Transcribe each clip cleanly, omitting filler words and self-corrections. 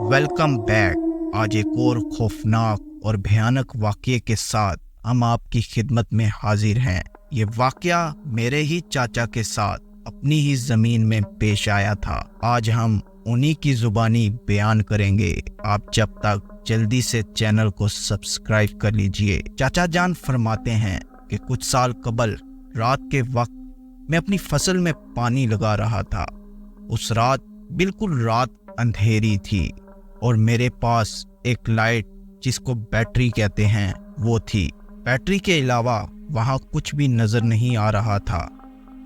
Welcome back. आज एक और खौफनाक और भयानक वाक़ये के साथ हम आपकी खिदमत में हाजिर हैं। ये वाक़या मेरे ही चाचा के साथ अपनी ही ज़मीन में पेश आया था। आज हम उन्हीं की ज़ुबानी बयान करेंगे। आप जब तक जल्दी से चैनल को सब्सक्राइब कर लीजिए। चाचा जान फरमाते हैं कि कुछ साल कबल रात के वक्त मैं अपनी फसल में पानी लगा रहा था। उस रात बिल्कुल रात अंधेरी थी और मेरे पास एक लाइट जिसको बैटरी कहते हैं वो थी। बैटरी के अलावा वहाँ कुछ भी नज़र नहीं आ रहा था।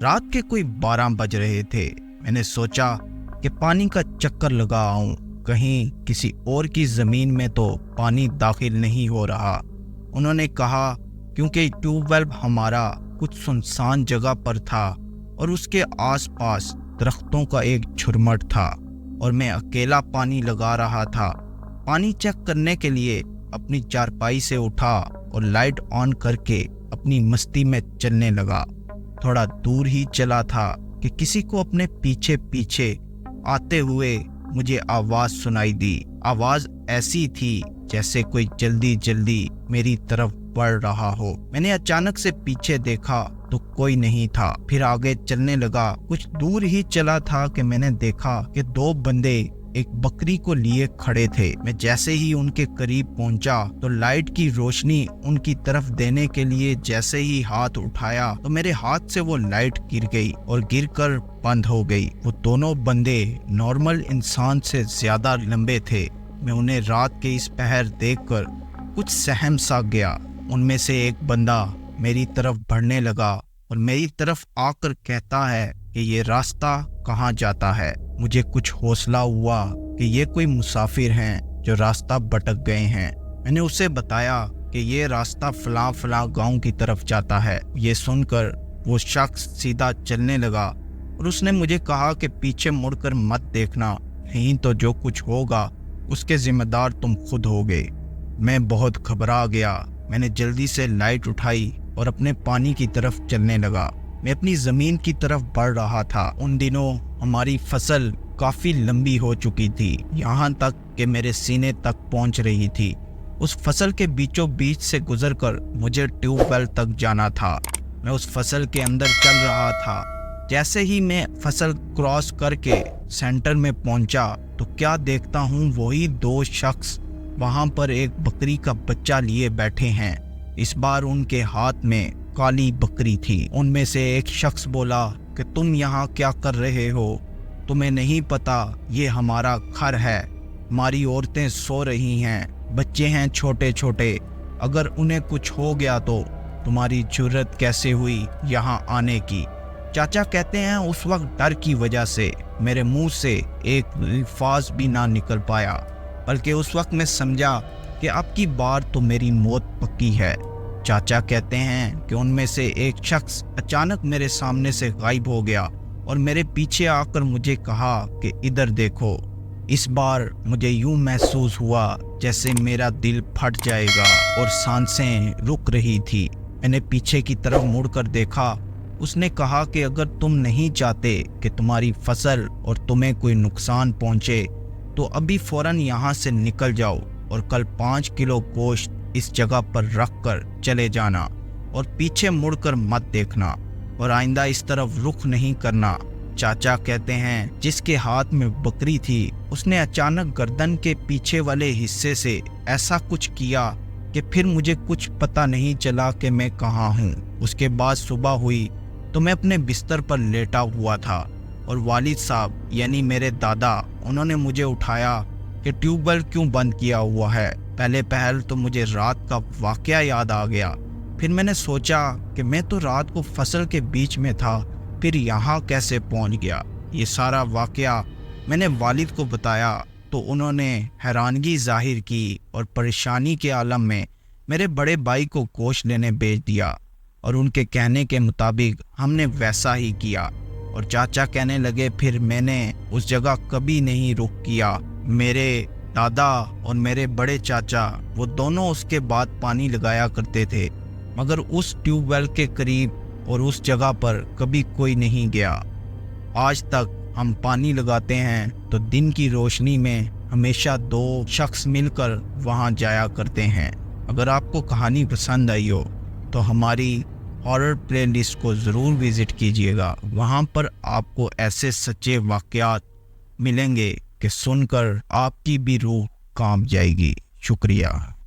रात के कोई 12 बज रहे थे। मैंने सोचा कि पानी का चक्कर लगा आऊं, कहीं किसी और की ज़मीन में तो पानी दाखिल नहीं हो रहा। उन्होंने कहा क्योंकि ट्यूबवेल हमारा कुछ सुनसान जगह पर था और उसके आसपास दरख्तों का एक झुरमुट था और मैं अकेला पानी लगा रहा था। पानी चेक करने के लिए अपनी चारपाई से उठा और लाइट ऑन करके अपनी मस्ती में चलने लगा। थोड़ा दूर ही चला था कि किसी को अपने पीछे पीछे आते हुए मुझे आवाज़ सुनाई दी। आवाज़ ऐसी थी जैसे कोई जल्दी जल्दी मेरी तरफ बढ़ रहा हो। मैंने अचानक से पीछे देखा तो कोई नहीं था। फिर आगे चलने लगा। कुछ दूर ही चला था कि मैंने देखा कि 2 बंदे एक बकरी को लिए खड़े थे। मैं जैसे ही उनके करीब पहुंचा तो लाइट की रोशनी उनकी तरफ देने के लिए जैसे ही हाथ उठाया तो मेरे हाथ से वो लाइट गिर गई और गिरकर बंद हो गई। वो दोनों बंदे नॉर्मल इंसान से ज्यादा लंबे थे। मैं उन्हें रात के इस पहर देखकर कुछ सहम सा गया। उनमें से एक बंदा मेरी तरफ बढ़ने लगा और मेरी तरफ आकर कहता है कि ये रास्ता कहाँ जाता है। मुझे कुछ हौसला हुआ कि ये कोई मुसाफिर हैं जो रास्ता भटक गए हैं। मैंने उसे बताया कि ये रास्ता फलां गांव की तरफ जाता है। ये सुनकर वो शख्स सीधा चलने लगा और उसने मुझे कहा कि पीछे मुड़कर मत देखना, नहीं तो जो कुछ होगा उसके जिम्मेदार तुम खुद होगे। मैं बहुत घबरा गया। मैंने जल्दी से लाइट उठाई और अपने पानी की तरफ चलने लगा। मैं अपनी ज़मीन की तरफ बढ़ रहा था। उन दिनों हमारी फसल काफ़ी लंबी हो चुकी थी, यहाँ तक कि मेरे सीने तक पहुँच रही थी। उस फसल के बीचों बीच से गुजरकर मुझे ट्यूबवेल तक जाना था। मैं उस फसल के अंदर चल रहा था। जैसे ही मैं फसल क्रॉस करके सेंटर में पहुँचा तो क्या देखता हूँ, वही 2 शख्स वहाँ पर एक बकरी का बच्चा लिए बैठे हैं। इस बार उनके हाथ में काली बकरी थी। उनमें से एक शख्स बोला कि तुम यहाँ क्या कर रहे हो? तुम्हें नहीं पता ये हमारा घर है, हमारी औरतें सो रही हैं, बच्चे हैं छोटे छोटे, अगर उन्हें कुछ हो गया तो तुम्हारी जुर्रत कैसे हुई यहाँ आने की? चाचा कहते हैं उस वक्त डर की वजह से मेरे मुंह से एक अल्फाज भी ना निकल पाया, बल्कि उस वक्त मैं समझा कि अब की बार तो मेरी मौत पक्की है। चाचा कहते हैं कि उनमें से एक शख्स अचानक मेरे सामने से गायब हो गया और मेरे पीछे आकर मुझे कहा कि इधर देखो। इस बार मुझे यूं महसूस हुआ जैसे मेरा दिल फट जाएगा और सांसें रुक रही थी। मैंने पीछे की तरफ मुड़कर देखा। उसने कहा कि अगर तुम नहीं चाहते कि तुम्हारी फसल और तुम्हें कोई नुकसान पहुंचे तो अभी फौरन यहाँ से निकल जाओ और कल 5 किलो गोश्त इस जगह पर रख कर चले जाना और पीछे मुड़कर मत देखना और आइंदा इस तरफ रुख नहीं करना। चाचा कहते हैं जिसके हाथ में बकरी थी उसने अचानक गर्दन के पीछे वाले हिस्से से ऐसा कुछ किया कि फिर मुझे कुछ पता नहीं चला कि मैं कहाँ हूँ। उसके बाद सुबह हुई तो मैं अपने बिस्तर पर लेटा हुआ था और वालिद साहब यानी मेरे दादा, उन्होंने मुझे उठाया कि ट्यूबवेल क्यों बंद किया हुआ है। पहले पहल तो मुझे रात का वाकया याद आ गया। फिर मैंने सोचा कि मैं तो रात को फसल के बीच में था, फिर यहाँ कैसे पहुँच गया। ये सारा वाकया मैंने वालिद को बताया तो उन्होंने हैरानगी जाहिर की और परेशानी के आलम में मेरे बड़े भाई को गोश्त लेने भेज दिया और उनके कहने के मुताबिक हमने वैसा ही किया। और चाचा कहने लगे फिर मैंने उस जगह कभी नहीं रुक किया। मेरे दादा और मेरे बड़े चाचा वो दोनों उसके बाद पानी लगाया करते थे, मगर उस ट्यूबवेल के करीब और उस जगह पर कभी कोई नहीं गया। आज तक हम पानी लगाते हैं तो दिन की रोशनी में ہمیشہ 2 شخص مل کر وہاں جایا کرتے ہیں۔ اگر آپ کو کہانی پسند آئی ہو تو ہماری ہارر پلے لسٹ کو ضرور وزٹ کیجیے گا۔ وہاں پر آپ کو ایسے سچے واقعات ملیں گے کہ سن کر آپ کی بھی روح کانپ جائے گی۔ شکریہ۔